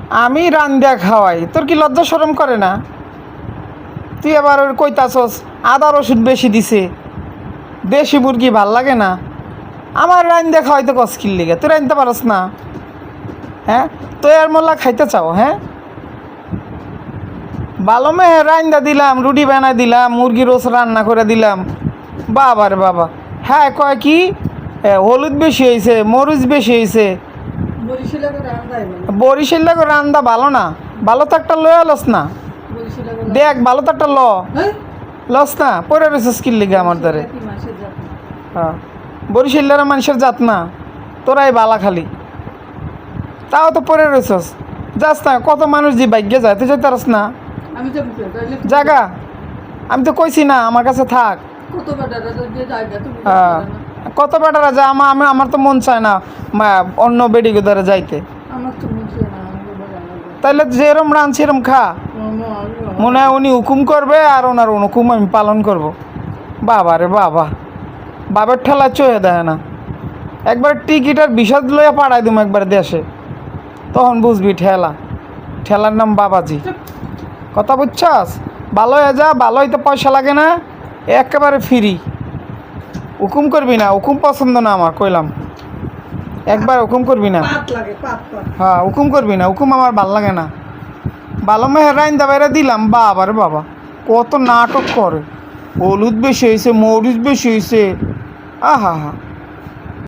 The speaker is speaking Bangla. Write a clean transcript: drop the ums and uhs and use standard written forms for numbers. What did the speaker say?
আমি রান্দা খাওয়াই, তোর কি লজ্জা শরম করে না? তুই আবার ওর কইতাছস আদা রসুন বেশি দিছে, দেশি মুরগি ভাল লাগে না। আমার রান্দা খাওয়াইতে কস্কিল লেগে, তুই রানতে পারস না? হ্যাঁ, তুই আর মোল্লা খাইতে চাও? হ্যাঁ, ভালো মেয়ে রান্দা দিলাম, রুটি বানাই দিলাম, মুরগি রোজ রান্না করে দিলাম। বাবা রে বাবা, হ্যাঁ কয় কি হলুদ বেশি হয়েছে, মরিচ বেশি হয়েছে। বরিশাল রান্দা ভালো না, ভালো তো একটা লয়ে লস না। দেখ ভালো তো একটা লস না, পরে রয়েছে স্কিল লিগে আমার দ্বারে। হ্যাঁ, বরিশালের মানুষের জাত না, তোরাই বালা খালি, তাও তো পরে রয়েছস। যাস না, কত মানুষ যে বাইকে যায়, তুই যাই তারস না জাগা। আমি তো কইছি না আমার কাছে থাক। হ্যাঁ, কত বেটারা যায়, আমার তো মন চায় না অন্য বেডিগো দ্বারা যাইতে। তাইলে যেরম রান সেরম খা, মনে হয় উনি হুকুম করবে আর ওনার হুকুম আমি পালন করব। বাবা রে বাবা, বাবার ঠেলা চয়ে দেয় না। একবার টিকিটার বিষাদ লইয়া পাঠাই দিম একবার দেশে, তখন বুঝবি ঠেলা। ঠেলার নাম বাবাজি। কথা বুঝছাস? ভালো হয়ে যা, ভালো হইতে পয়সা লাগে না, একেবারে ফ্রি। হুকুম করবি না, হুকুম পছন্দ না আমার, কইলাম একবার হুকুম করবি না। হ্যাঁ, হুকুম করবি না, হুকুম আমার ভাল লাগে না। ভালো মেয়ের রাইন্দা বাইরে দিলাম, বাবা রে বাবা কত নাটক করে। হলুদ বেশি হয়েছে, মরিচ বেশি হয়েছে, আহা হা।